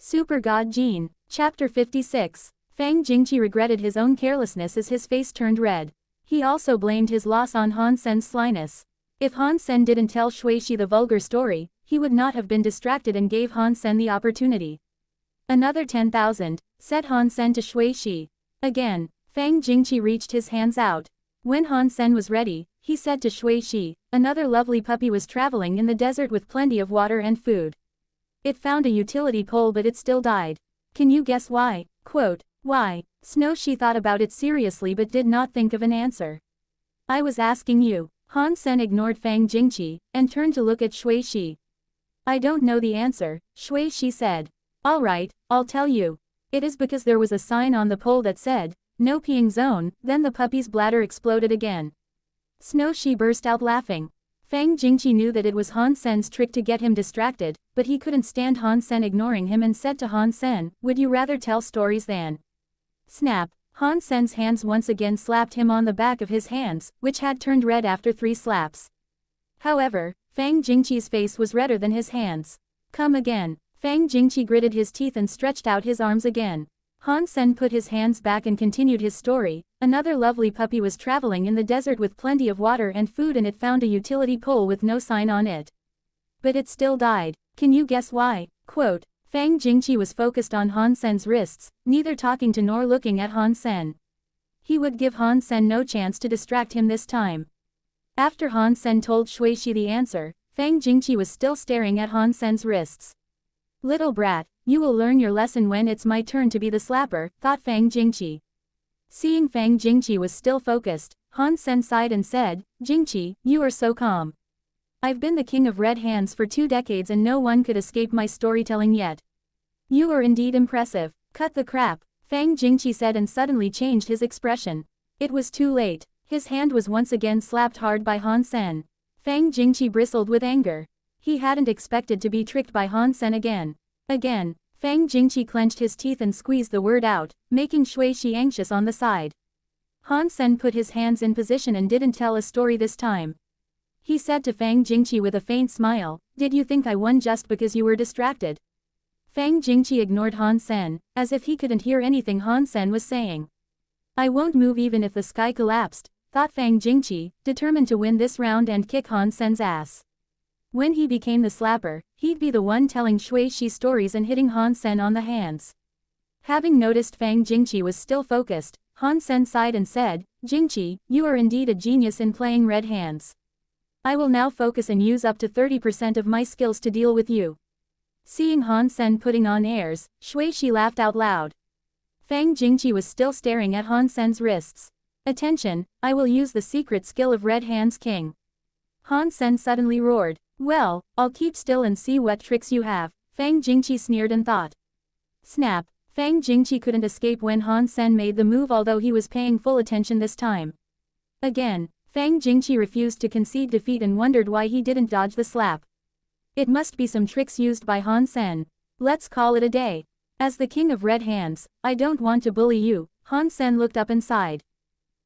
Super God Gene. Chapter 56. Fang Jingqi regretted his own carelessness as his face turned red. He also blamed his loss on Han Sen's slyness. If Han Sen didn't tell Shui Shi the vulgar story, he would not have been distracted and gave Han Sen the opportunity. Another 10,000, said Han Sen to Shui Shi. Again, Fang Jingqi reached his hands out. When Han Sen was ready, he said to Shui Shi, another lovely puppy was traveling in the desert with plenty of water and food. It found a utility pole but it still died. Can you guess why? Quote, why? Snow Shi thought about it seriously but did not think of an answer. I was asking you. Han Sen ignored Fang Jingqi, and turned to look at Shui Shi. I don't know the answer, Shui Shi said. Alright, I'll tell you. It is because there was a sign on the pole that said, no peeing zone, then the puppy's bladder exploded again. Snow Shi burst out laughing. Fang Jingqi knew that it was Han Sen's trick to get him distracted, but he couldn't stand Han Sen ignoring him and said to Han Sen, would you rather tell stories than? Snap. Han Sen's hands once again slapped him on the back of his hands, which had turned red after 3 slaps. However, Fang Jingqi's face was redder than his hands. Come again. Fang Jingqi gritted his teeth and stretched out his arms again. Han Sen put his hands back and continued his story. Another lovely puppy was traveling in the desert with plenty of water and food and it found a utility pole with no sign on it. But it still died. Can you guess why? Quote, Fang Jingqi was focused on Han Sen's wrists, neither talking to nor looking at Han Sen. He would give Han Sen no chance to distract him this time. After Han Sen told Shui Shi the answer, Fang Jingqi was still staring at Han Sen's wrists. Little brat, you will learn your lesson when it's my turn to be the slapper, thought Fang Jingqi. Seeing Fang Jingqi was still focused, Han Sen sighed and said, Jingqi, you are so calm. I've been the king of red hands for 2 decades and no one could escape my storytelling yet. You are indeed impressive. Cut the crap, Fang Jingqi said and suddenly changed his expression. It was too late. His hand was once again slapped hard by Han Sen. Fang Jingqi bristled with anger. He hadn't expected to be tricked by Han Sen again. Again, Fang Jingqi clenched his teeth and squeezed the word out, making Shui Shi anxious on the side. Han Sen put his hands in position and didn't tell a story this time. He said to Fang Jingqi with a faint smile, did you think I won just because you were distracted? Fang Jingqi ignored Han Sen, as if he couldn't hear anything Han Sen was saying. I won't move even if the sky collapsed, thought Fang Jingqi, determined to win this round and kick Han Sen's ass. When he became the slapper, he'd be the one telling Shui Shi stories and hitting Han Sen on the hands. Having noticed Fang Jingqi was still focused, Han Sen sighed and said, Jingqi, you are indeed a genius in playing red hands. I will now focus and use up to 30% of my skills to deal with you. Seeing Han Sen putting on airs, Shui Shi laughed out loud. Fang Jingqi was still staring at Han Sen's wrists. Attention, I will use the secret skill of Red Hands King. Han Sen suddenly roared. Well, I'll keep still and see what tricks you have, Fang Jingqi sneered and thought. Snap, Fang Jingqi couldn't escape when Han Sen made the move although he was paying full attention this time. Again, Fang Jingqi refused to concede defeat and wondered why he didn't dodge the slap. It must be some tricks used by Han Sen. Let's call it a day. As the king of red hands, I don't want to bully you, Han Sen looked up and sighed.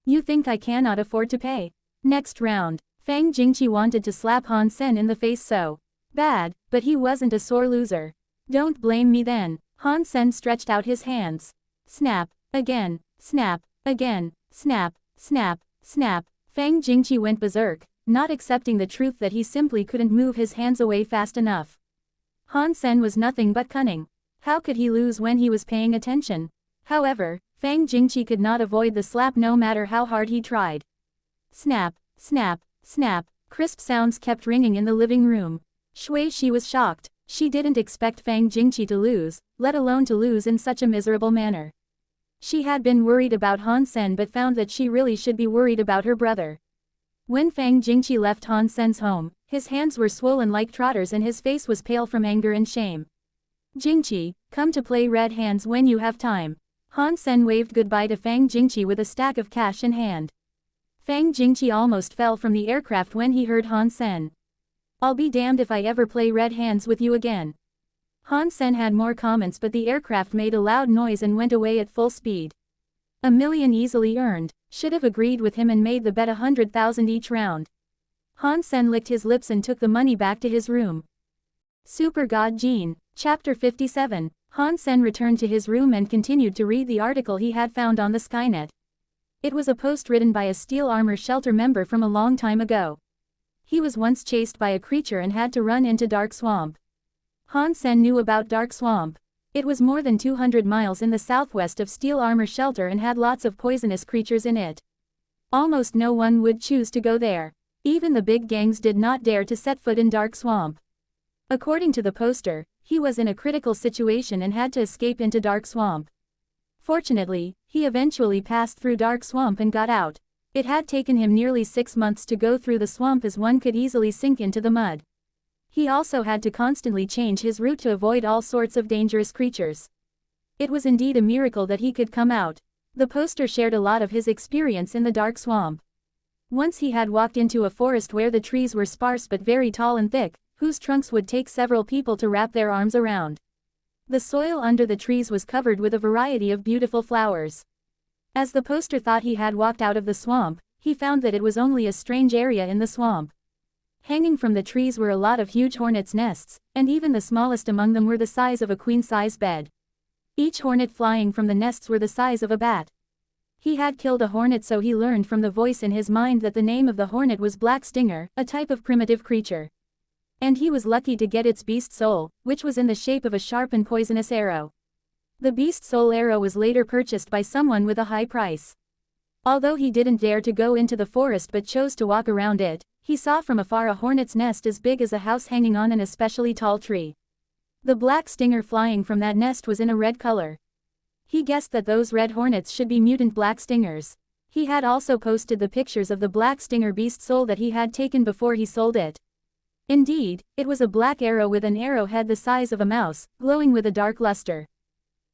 You think I cannot afford to pay? Next round. Fang Jingqi wanted to slap Han Sen in the face so bad, but he wasn't a sore loser. Don't blame me then. Han Sen stretched out his hands. Snap, again, snap, again, snap, snap, snap. Fang Jingqi went berserk, not accepting the truth that he simply couldn't move his hands away fast enough. Han Sen was nothing but cunning. How could he lose when he was paying attention? However, Fang Jingqi could not avoid the slap no matter how hard he tried. Snap, snap, snap, crisp sounds kept ringing in the living room. Shui Shi was shocked. She didn't expect Fang Jingqi to lose, let alone to lose in such a miserable manner. She had been worried about Han Sen but found that she really should be worried about her brother. When Fang Jingqi left Han Sen's home, his hands were swollen like trotters and his face was pale from anger and shame. Jingqi, come to play red hands when you have time. Han Sen waved goodbye to Fang Jingqi with a stack of cash in hand. Fang Jingqi almost fell from the aircraft when he heard Han Sen. I'll be damned if I ever play red hands with you again. Han Sen had more comments but the aircraft made a loud noise and went away at full speed. $1 million easily earned, should have agreed with him and made the bet 100,000 each round. Han Sen licked his lips and took the money back to his room. Super God Gene. Chapter 57. Han Sen returned to his room and continued to read the article he had found on the Skynet. It was a post written by a Steel Armor Shelter member from a long time ago. He was once chased by a creature and had to run into Dark Swamp. Han Sen knew about Dark Swamp. It was more than 200 miles in the southwest of Steel Armor Shelter and had lots of poisonous creatures in it. Almost no one would choose to go there. Even the big gangs did not dare to set foot in Dark Swamp. According to the poster, he was in a critical situation and had to escape into Dark Swamp. Fortunately, he eventually passed through Dark Swamp and got out. It had taken him nearly 6 months to go through the swamp as one could easily sink into the mud. He also had to constantly change his route to avoid all sorts of dangerous creatures. It was indeed a miracle that he could come out. The poster shared a lot of his experience in the Dark Swamp. Once he had walked into a forest where the trees were sparse but very tall and thick, whose trunks would take several people to wrap their arms around. The soil under the trees was covered with a variety of beautiful flowers. As the poster thought he had walked out of the swamp, he found that it was only a strange area in the swamp. Hanging from the trees were a lot of huge hornets' nests, and even the smallest among them were the size of a queen-size bed. Each hornet flying from the nests were the size of a bat. He had killed a hornet, so he learned from the voice in his mind that the name of the hornet was Black Stinger, a type of primitive creature. And he was lucky to get its beast soul, which was in the shape of a sharp and poisonous arrow. The beast soul arrow was later purchased by someone with a high price. Although he didn't dare to go into the forest but chose to walk around it, he saw from afar a hornet's nest as big as a house hanging on an especially tall tree. The black stinger flying from that nest was in a red color. He guessed that those red hornets should be mutant black stingers. He had also posted the pictures of the black stinger beast soul that he had taken before he sold it. Indeed, it was a black arrow with an arrowhead the size of a mouse, glowing with a dark luster.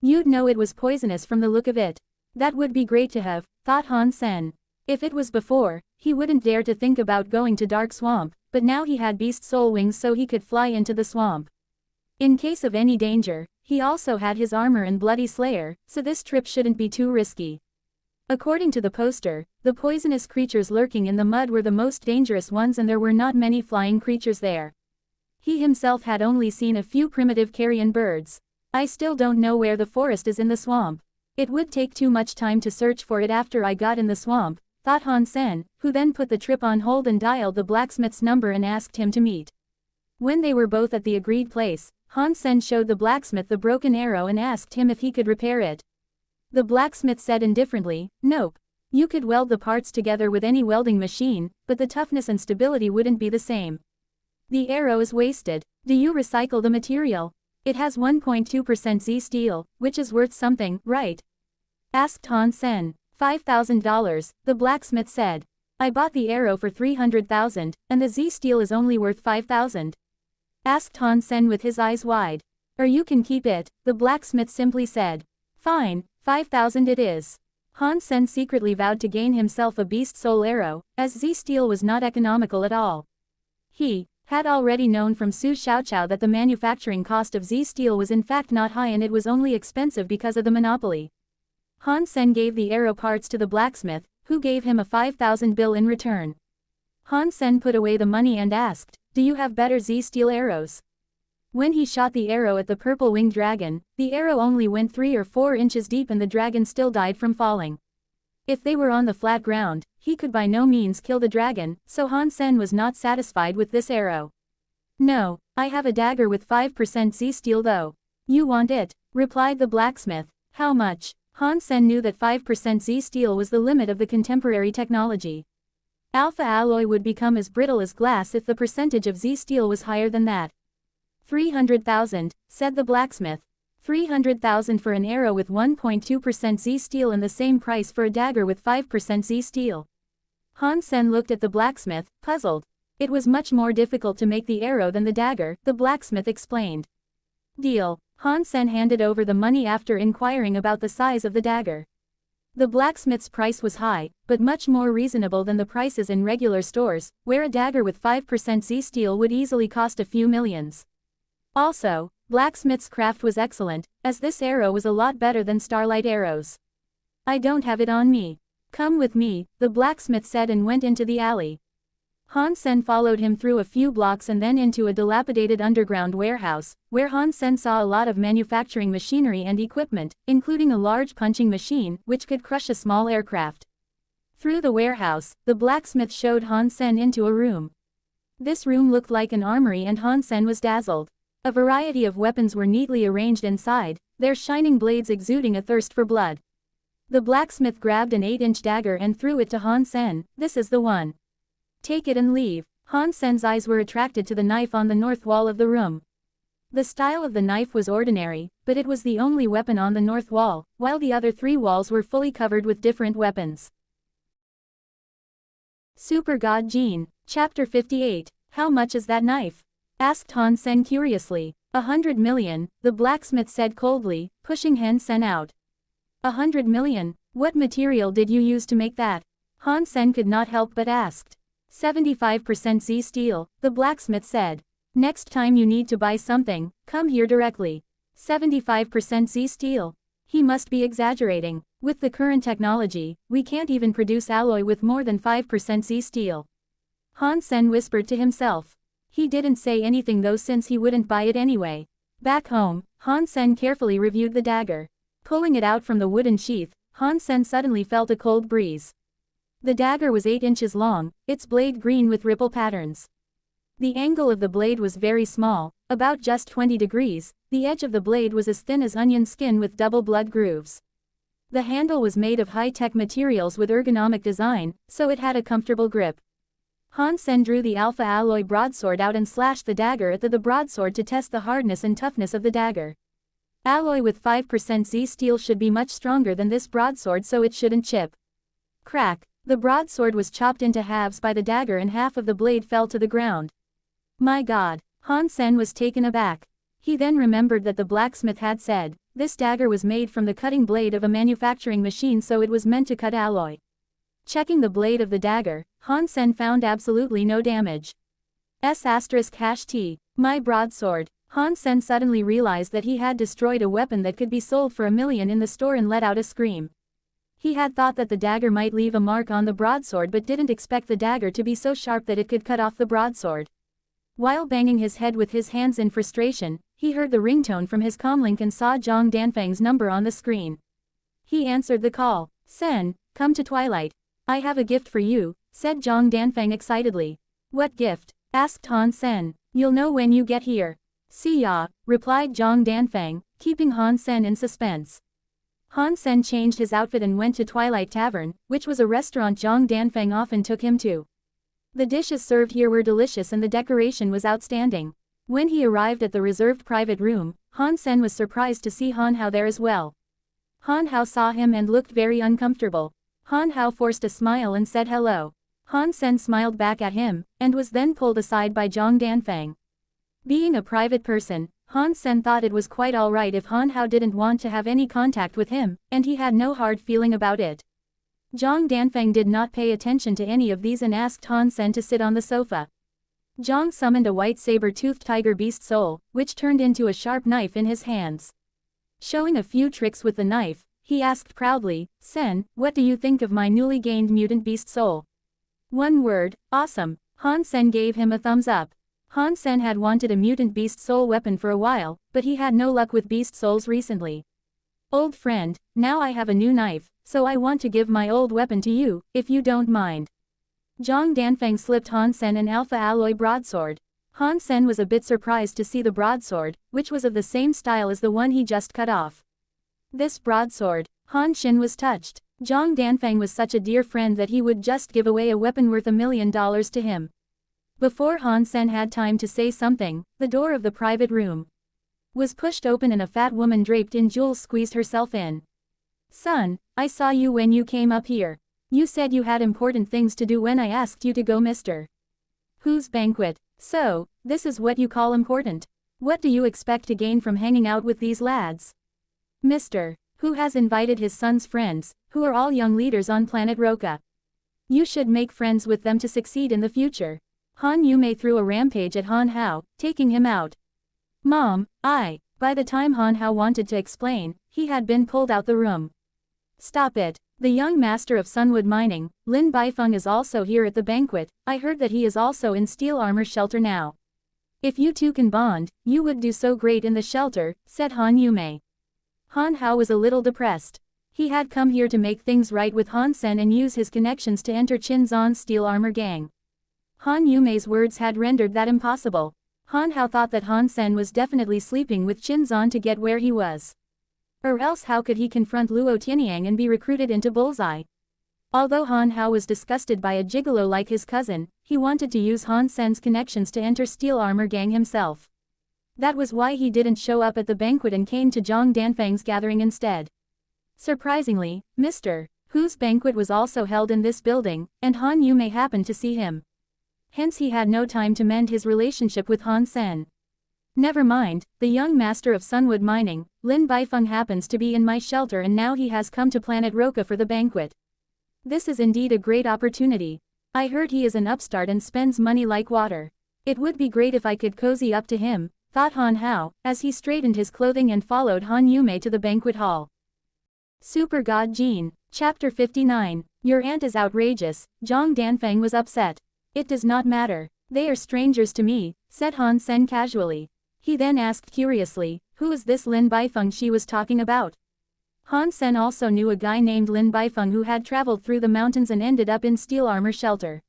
You'd know it was poisonous from the look of it. That would be great to have, thought Han Sen. If it was before, he wouldn't dare to think about going to Dark Swamp, but now he had beast soul wings so he could fly into the swamp. In case of any danger, he also had his armor and Bloody Slayer, so this trip shouldn't be too risky. According to the poster, the poisonous creatures lurking in the mud were the most dangerous ones and there were not many flying creatures there. He himself had only seen a few primitive carrion birds. I still don't know where the forest is in the swamp. It would take too much time to search for it after I got in the swamp, thought Han Sen, who then put the trip on hold and dialed the blacksmith's number and asked him to meet. When they were both at the agreed place, Han Sen showed the blacksmith the broken arrow and asked him if he could repair it. The blacksmith said indifferently, "Nope. You could weld the parts together with any welding machine, but the toughness and stability wouldn't be the same. The arrow is wasted. Do you recycle the material? It has 1.2% Z steel, which is worth something, right?" asked Han Sen. $5,000, the blacksmith said. "I bought the arrow for 300,000, and the Z steel is only worth 5,000. asked Han Sen with his eyes wide. "Or you can keep it," the blacksmith simply said. "Fine, 5,000 it is." Han Sen secretly vowed to gain himself a beast soul arrow, as Z steel was not economical at all. He had already known from Su Xiaoqiao that the manufacturing cost of Z steel was in fact not high and it was only expensive because of the monopoly. Han Sen gave the arrow parts to the blacksmith, who gave him a 5,000 bill in return. Han Sen put away the money and asked, "Do you have better Z steel arrows?" When he shot the arrow at the purple-winged dragon, the arrow only went 3 or 4 inches deep and the dragon still died from falling. If they were on the flat ground, he could by no means kill the dragon, so Han Sen was not satisfied with this arrow. "No, I have a dagger with 5% Z steel though. You want it?" replied the blacksmith. "How much?" Han Sen knew that 5% Z steel was the limit of the contemporary technology. Alpha alloy would become as brittle as glass if the percentage of Z steel was higher than that. 300,000, said the blacksmith. 300,000 for an arrow with 1.2% Z steel and the same price for a dagger with 5% Z steel. Han Sen looked at the blacksmith, puzzled. It was much more difficult to make the arrow than the dagger, the blacksmith explained. "Deal." Han Sen handed over the money after inquiring about the size of the dagger. The blacksmith's price was high, but much more reasonable than the prices in regular stores, where a dagger with 5% Z steel would easily cost a few millions. Also, blacksmith's craft was excellent, as this arrow was a lot better than starlight arrows. "I don't have it on me. Come with me," the blacksmith said and went into the alley. Han Sen followed him through a few blocks and then into a dilapidated underground warehouse, where Han Sen saw a lot of manufacturing machinery and equipment, including a large punching machine, which could crush a small aircraft. Through the warehouse, the blacksmith showed Han Sen into a room. This room looked like an armory and Han Sen was dazzled. A variety of weapons were neatly arranged inside, their shining blades exuding a thirst for blood. The blacksmith grabbed an 8-inch dagger and threw it to Han Sen. "This is the one. Take it and leave." Han Sen's eyes were attracted to the knife on the north wall of the room. The style of the knife was ordinary, but it was the only weapon on the north wall, while the other 3 walls were fully covered with different weapons. Super God Gene, Chapter 58. How much is that knife? Asked Han Sen curiously. 100 million, the blacksmith said coldly, pushing Han Sen out. 100 million? What material did you use to make that? Han Sen could not help but asked. 75% Z steel, the blacksmith said. Next time you need to buy something, come here directly. 75% Z steel. He must be exaggerating. With the current technology, we can't even produce alloy with more than 5% Z steel. Han Sen whispered to himself. He didn't say anything though since he wouldn't buy it anyway. Back home, Han Sen carefully reviewed the dagger. Pulling it out from the wooden sheath, Han Sen suddenly felt a cold breeze. The dagger was 8 inches long, its blade green with ripple patterns. The angle of the blade was very small, about just 20 degrees, the edge of the blade was as thin as onion skin with double blood grooves. The handle was made of high-tech materials with ergonomic design, so it had a comfortable grip. Han Sen drew the alpha alloy broadsword out and slashed the dagger at the broadsword to test the hardness and toughness of the dagger. Alloy with 5% Z steel should be much stronger than this broadsword, so it shouldn't chip. Crack! The broadsword was chopped into halves by the dagger and half of the blade fell to the ground. My God! Han Sen was taken aback. He then remembered that the blacksmith had said, this dagger was made from the cutting blade of a manufacturing machine, so it was meant to cut alloy. Checking the blade of the dagger, Han Sen found absolutely no damage. S***T. My broadsword. Han Sen suddenly realized that he had destroyed a weapon that could be sold for $1 million in the store and let out a scream. He had thought that the dagger might leave a mark on the broadsword but didn't expect the dagger to be so sharp that it could cut off the broadsword. While banging his head with his hands in frustration, he heard the ringtone from his comlink and saw Zhang Danfeng's number on the screen. He answered the call. Sen, come to Twilight. I have a gift for you, said Zhang Danfeng excitedly. What gift? Asked Han Sen. You'll know when you get here. See ya, replied Zhang Danfeng, keeping Han Sen in suspense. Han Sen changed his outfit and went to Twilight Tavern, which was a restaurant Zhang Danfeng often took him to. The dishes served here were delicious and the decoration was outstanding. When he arrived at the reserved private room, Han Sen was surprised to see Han Hao there as well. Han Hao saw him and looked very uncomfortable. Han Hao forced a smile and said hello. Han Sen smiled back at him, and was then pulled aside by Zhang Danfeng. Being a private person, Han Sen thought it was quite alright if Han Hao didn't want to have any contact with him, and he had no hard feeling about it. Zhang Danfeng did not pay attention to any of these and asked Han Sen to sit on the sofa. Zhang summoned a white saber-toothed tiger beast soul, which turned into a sharp knife in his hands. Showing a few tricks with the knife, he asked proudly, Sen, what do you think of my newly gained mutant beast soul? One word, awesome. Han Sen gave him a thumbs up. Han Sen had wanted a mutant beast soul weapon for a while, but he had no luck with beast souls recently. Old friend, now I have a new knife, so I want to give my old weapon to you, if you don't mind. Zhang Danfeng slipped Han Sen an alpha alloy broadsword. Han Sen was a bit surprised to see the broadsword, which was of the same style as the one he just cut off. This broadsword, Han Xin was touched. Zhang Danfeng was such a dear friend that he would just give away a weapon worth $1 million to him. Before Han Sen had time to say something, the door of the private room was pushed open and a fat woman draped in jewels squeezed herself in. Son, I saw you when you came up here. You said you had important things to do when I asked you to go, Mr. Whose banquet? So, this is what you call important? What do you expect to gain from hanging out with these lads? Mr. Who has invited his son's friends, who are all young leaders on planet Roka. You should make friends with them to succeed in the future. Han Yume threw a rampage at Han Hao, taking him out. Mom, By the time Han Hao wanted to explain, he had been pulled out the room. Stop it. The young master of Sunwood Mining, Lin Baifeng, is also here at the banquet. I heard that he is also in steel armor shelter now. If you two can bond, you would do so great in the shelter, said Han Yumei. Han Hao was a little depressed. He had come here to make things right with Han Sen and use his connections to enter Qin Zan's steel armor gang. Han Yumei's words had rendered that impossible. Han Hao thought that Han Sen was definitely sleeping with Qin Zan to get where he was. Or else how could he confront Luo Tianyang and be recruited into Bullseye? Although Han Hao was disgusted by a gigolo like his cousin, he wanted to use Han Sen's connections to enter steel armor gang himself. That was why he didn't show up at the banquet and came to Zhang Danfeng's gathering instead. Surprisingly, Mr. Hu's banquet was also held in this building, and Han Yumei happened to see him. Hence he had no time to mend his relationship with Han Sen. Never mind, the young master of Sunwood Mining, Lin Baifeng, happens to be in my shelter and now he has come to Planet Roca for the banquet. This is indeed a great opportunity. I heard he is an upstart and spends money like water. It would be great if I could cozy up to him, thought Han Hao, as he straightened his clothing and followed Han Yumei to the banquet hall. Super God Jean, Chapter 59, Your aunt is outrageous. Zhang Danfeng was upset. It does not matter. They are strangers to me, said Han Sen casually. He then asked curiously, who is this Lin Baifeng she was talking about? Han Sen also knew a guy named Lin Baifeng who had traveled through the mountains and ended up in steel armor shelter.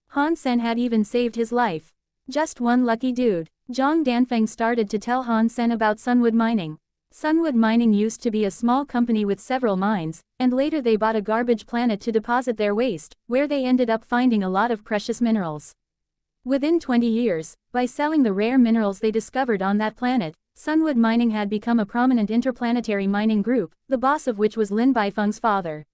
Han Sen had even saved his life. Just one lucky dude. Zhang Danfeng started to tell Han Sen about Sunwood Mining. Sunwood Mining used to be a small company with several mines, and later they bought a garbage planet to deposit their waste, where they ended up finding a lot of precious minerals. Within 20 years, by selling the rare minerals they discovered on that planet, Sunwood Mining had become a prominent interplanetary mining group, the boss of which was Lin Baifeng's father.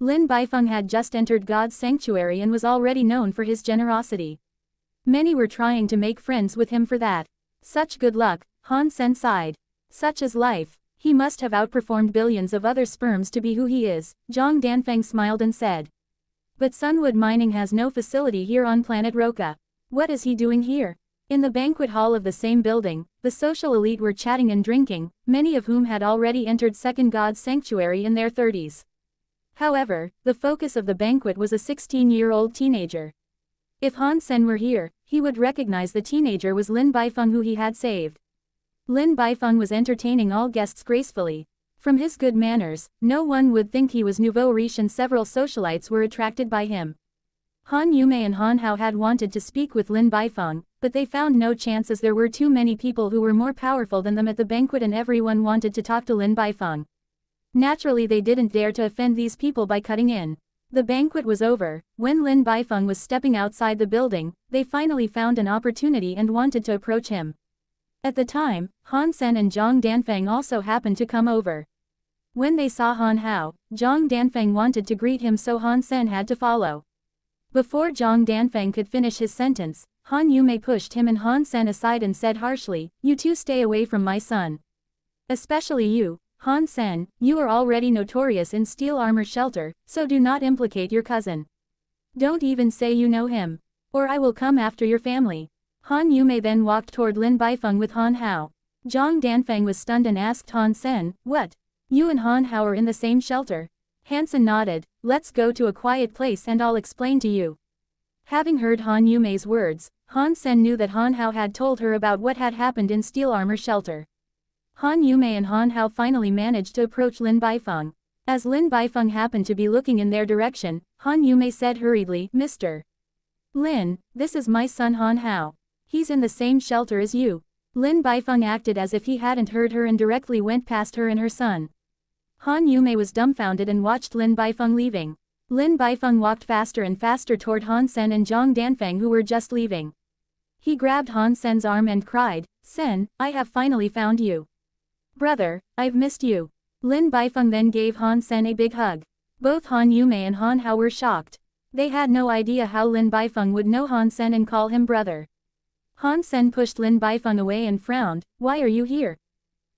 Lin Baifeng had just entered God's sanctuary and was already known for his generosity. Many were trying to make friends with him for that. Such good luck, Han Sen sighed. Such is life. He must have outperformed billions of other sperms to be who he is, Zhang Danfeng smiled and said. But Sunwood Mining has no facility here on planet Roca. What is he doing here? In the banquet hall of the same building, the social elite were chatting and drinking, many of whom had already entered Second God's sanctuary in their 30s. However, the focus of the banquet was a 16-year-old teenager. If Han Sen were here, he would recognize the teenager was Lin Baifeng who he had saved. Lin Baifeng was entertaining all guests gracefully. From his good manners, no one would think he was nouveau riche and several socialites were attracted by him. Han Yumei and Han Hao had wanted to speak with Lin Baifeng, but they found no chance as there were too many people who were more powerful than them at the banquet and everyone wanted to talk to Lin Baifeng. Naturally they didn't dare to offend these people by cutting in. The banquet was over. When Lin Baifeng was stepping outside the building, they finally found an opportunity and wanted to approach him. At the time, Han Sen and Zhang Danfeng also happened to come over. When they saw Han Hao, Zhang Danfeng wanted to greet him so Han Sen had to follow. Before Zhang Danfeng could finish his sentence, Han Yumei pushed him and Han Sen aside and said harshly, "You two stay away from my son. Especially you, Han Sen, you are already notorious in steel armor shelter, so do not implicate your cousin. Don't even say you know him. Or I will come after your family." Han Yumei then walked toward Lin Baifeng with Han Hao. Zhang Danfeng was stunned and asked Han Sen, "What? You and Han Hao are in the same shelter?" Hansen nodded. "Let's go to a quiet place and I'll explain to you." Having heard Han Yumei's words, Han Sen knew that Han Hao had told her about what had happened in steel armor shelter. Han Yumei and Han Hao finally managed to approach Lin Baifeng. As Lin Baifeng happened to be looking in their direction, Han Yumei said hurriedly, "Mr. Lin, this is my son Han Hao. He's in the same shelter as you." Lin Baifeng acted as if he hadn't heard her and directly went past her and her son. Han Yumei was dumbfounded and watched Lin Baifeng leaving. Lin Baifeng walked faster and faster toward Han Sen and Zhang Danfeng who were just leaving. He grabbed Han Sen's arm and cried, "Sen, I have finally found you. Brother, I've missed you." Lin Baifeng then gave Han Sen a big hug. Both Han Yumei and Han Hao were shocked. They had no idea how Lin Baifeng would know Han Sen and call him brother. Han Sen pushed Lin Baifeng away and frowned, "Why are you here?"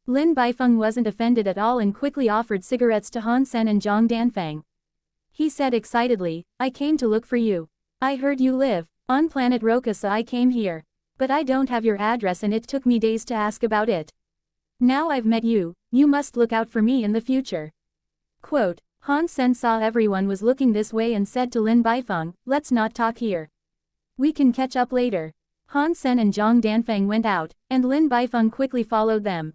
Lin Baifeng wasn't offended at all and quickly offered cigarettes to Han Sen and Zhang Danfeng. He said excitedly, "I came to look for you. I heard you live on planet Roca, so I came here. But I don't have your address and it took me days to ask about it. Now I've met you, you must look out for me in the future." Quote, Han Sen saw everyone was looking this way and said to Lin Baifeng, "Let's not talk here. We can catch up later." Han Sen and Zhang Danfeng went out, and Lin Baifeng quickly followed them.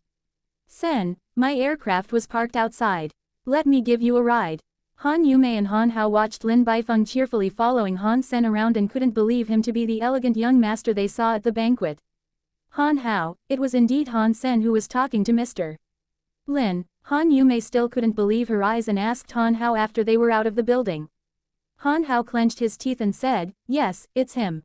"Sen, my aircraft was parked outside. Let me give you a ride." Han Yumei and Han Hao watched Lin Baifeng cheerfully following Han Sen around and couldn't believe him to be the elegant young master they saw at the banquet. Han Hao, it was indeed Han Sen who was talking to Mr. Lin. Han Yumei still couldn't believe her eyes and asked Han Hao after they were out of the building. Han Hao clenched his teeth and said, "Yes, it's him."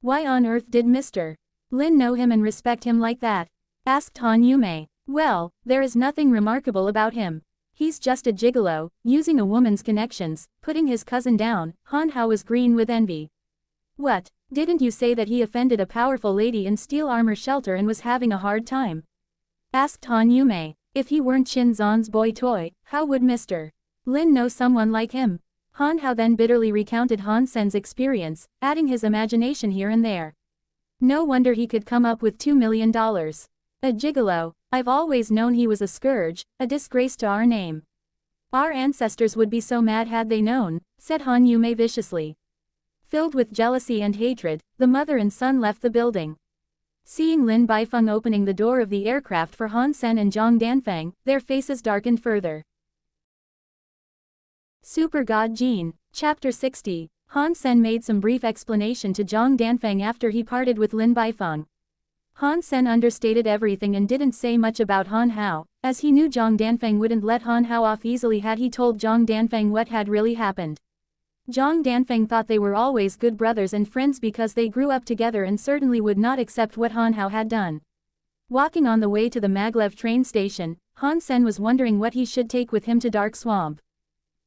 "Why on earth did Mr. Lin know him and respect him like that?" asked Han Yumei. "Well, there is nothing remarkable about him. He's just a gigolo, using a woman's connections, putting his cousin down." Han Hao was green with envy. "What, didn't you say that he offended a powerful lady in steel armor shelter and was having a hard time?" asked Han Yumei. "If he weren't Qin Zan's boy toy, how would Mr. Lin know someone like him?" Han Hao then bitterly recounted Han Sen's experience, adding his imagination here and there. "No wonder he could come up with $2 million. A gigolo. I've always known he was a scourge, a disgrace to our name. Our ancestors would be so mad had they known," said Han Yumei viciously. Filled with jealousy and hatred, the mother and son left the building. Seeing Lin Baifeng opening the door of the aircraft for Han Sen and Zhang Danfeng, their faces darkened further. Super God Gene, Chapter 60. Han Sen made some brief explanation to Zhang Danfeng after he parted with Lin Baifeng. Han Sen understated everything and didn't say much about Han Hao, as he knew Zhang Danfeng wouldn't let Han Hao off easily had he told Zhang Danfeng what had really happened. Zhang Danfeng thought they were always good brothers and friends because they grew up together and certainly would not accept what Han Hao had done. Walking on the way to the Maglev train station, Han Sen was wondering what he should take with him to Dark Swamp.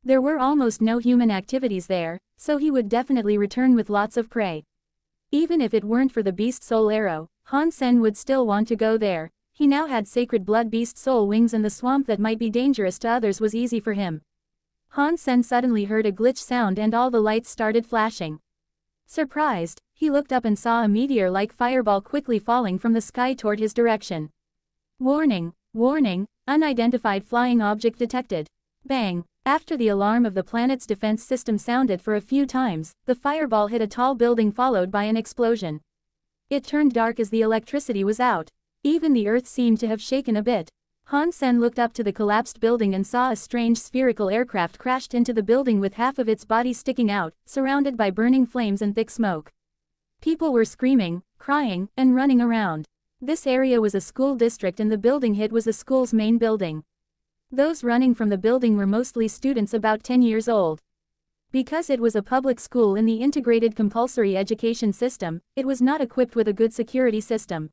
There were almost no human activities there, so he would definitely return with lots of prey. Even if it weren't for the Beast Soul Arrow, Han Sen would still want to go there. He now had Sacred Blood Beast Soul wings and the swamp that might be dangerous to others was easy for him. Han Sen suddenly heard a glitch sound and all the lights started flashing. Surprised, he looked up and saw a meteor-like fireball quickly falling from the sky toward his direction. "Warning, warning, unidentified flying object detected." Bang! After the alarm of the planet's defense system sounded for a few times, the fireball hit a tall building followed by an explosion. It turned dark as the electricity was out. Even the earth seemed to have shaken a bit. Han Sen looked up to the collapsed building and saw a strange spherical aircraft crashed into the building with half of its body sticking out, surrounded by burning flames and thick smoke. People were screaming, crying, and running around. This area was a school district and the building hit was the school's main building. Those running from the building were mostly students about 10 years old. Because it was a public school in the integrated compulsory education system, it was not equipped with a good security system.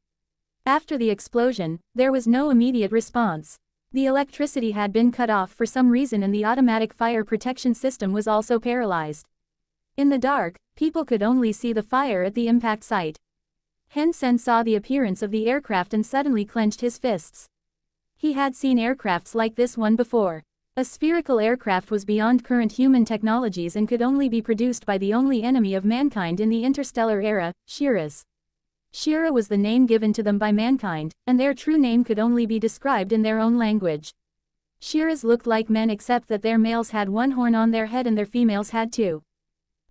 After the explosion, there was no immediate response. The electricity had been cut off for some reason and the automatic fire protection system was also paralyzed. In the dark, people could only see the fire at the impact site. Han Sen saw the appearance of the aircraft and suddenly clenched his fists. He had seen aircrafts like this one before. A spherical aircraft was beyond current human technologies and could only be produced by the only enemy of mankind in the interstellar era, Shiras. Shira was the name given to them by mankind, and their true name could only be described in their own language. Shiras looked like men except that their males had one horn on their head and their females had two.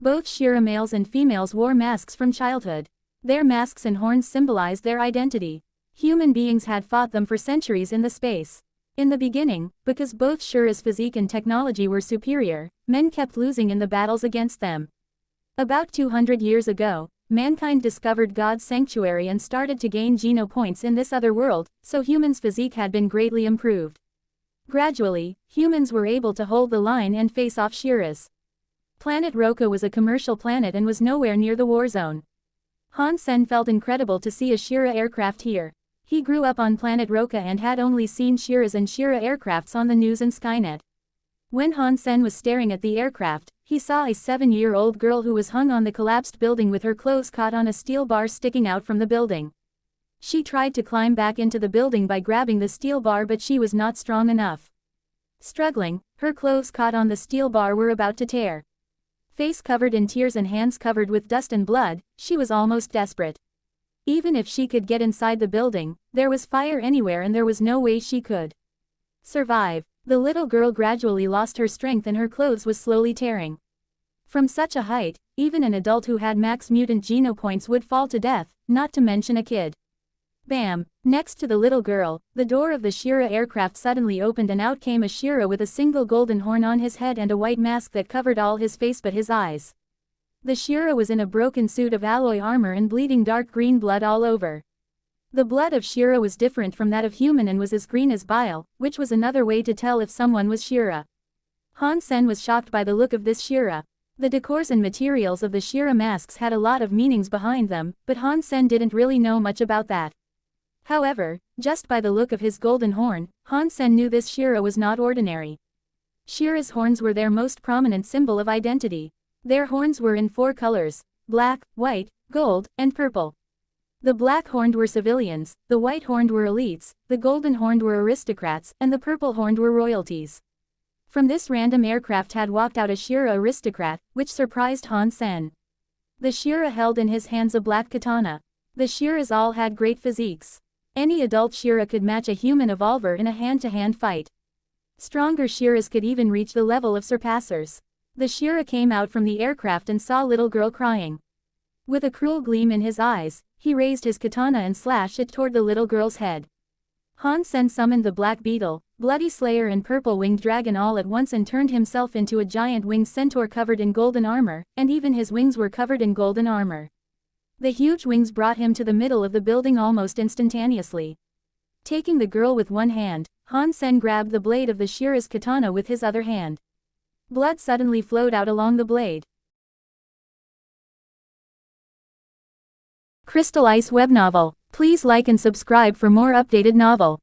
Both Shira males and females wore masks from childhood. Their masks and horns symbolized their identity. Human beings had fought them for centuries in the space. In the beginning, because both Shira's physique and technology were superior, men kept losing in the battles against them. About 200 years ago, mankind discovered God's sanctuary and started to gain geno points in this other world, so humans' physique had been greatly improved. Gradually, humans were able to hold the line and face off Shiras. Planet Roka was a commercial planet and was nowhere near the war zone. Han Sen felt incredible to see a Shira aircraft here. He grew up on planet Roka and had only seen Shiras and Shira aircrafts on the news and Skynet. When Han Sen was staring at the aircraft, he saw a 7-year-old girl who was hung on the collapsed building with her clothes caught on a steel bar sticking out from the building. She tried to climb back into the building by grabbing the steel bar but she was not strong enough. Struggling, her clothes caught on the steel bar were about to tear. Face covered in tears and hands covered with dust and blood, she was almost desperate. Even if she could get inside the building, there was fire anywhere and there was no way she could survive. The little girl gradually lost her strength and her clothes was slowly tearing. From such a height, even an adult who had max mutant genopoints would fall to death, not to mention a kid. Bam! Next to the little girl, the door of the Shira aircraft suddenly opened and out came a Shira with a single golden horn on his head and a white mask that covered all his face but his eyes. The Shira was in a broken suit of alloy armor and bleeding dark green blood all over. The blood of Shira was different from that of human and was as green as bile, which was another way to tell if someone was Shira. Han Sen was shocked by the look of this Shira. The decors and materials of the Shira masks had a lot of meanings behind them, but Han Sen didn't really know much about that. However, just by the look of his golden horn, Han Sen knew this Shira was not ordinary. Shira's horns were their most prominent symbol of identity. Their horns were in 4 colors: black, white, gold, and purple. The black-horned were civilians, the white-horned were elites, the golden-horned were aristocrats, and the purple-horned were royalties. From this random aircraft had walked out a Shira aristocrat, which surprised Han Sen. The Shira held in his hands a black katana. The Shiras all had great physiques. Any adult Shira could match a human evolver in a hand-to-hand fight. Stronger Shiras could even reach the level of surpassers. The Shira came out from the aircraft and saw little girl crying. With a cruel gleam in his eyes, he raised his katana and slashed it toward the little girl's head. Han Sen summoned the Black Beetle, Bloody Slayer and Purple-Winged Dragon all at once and turned himself into a giant winged centaur covered in golden armor, and even his wings were covered in golden armor. The huge wings brought him to the middle of the building almost instantaneously. Taking the girl with one hand, Han Sen grabbed the blade of the Shira's katana with his other hand. Blood suddenly flowed out along the blade. Crystal Ice web novel. Please like and subscribe for more updated novel.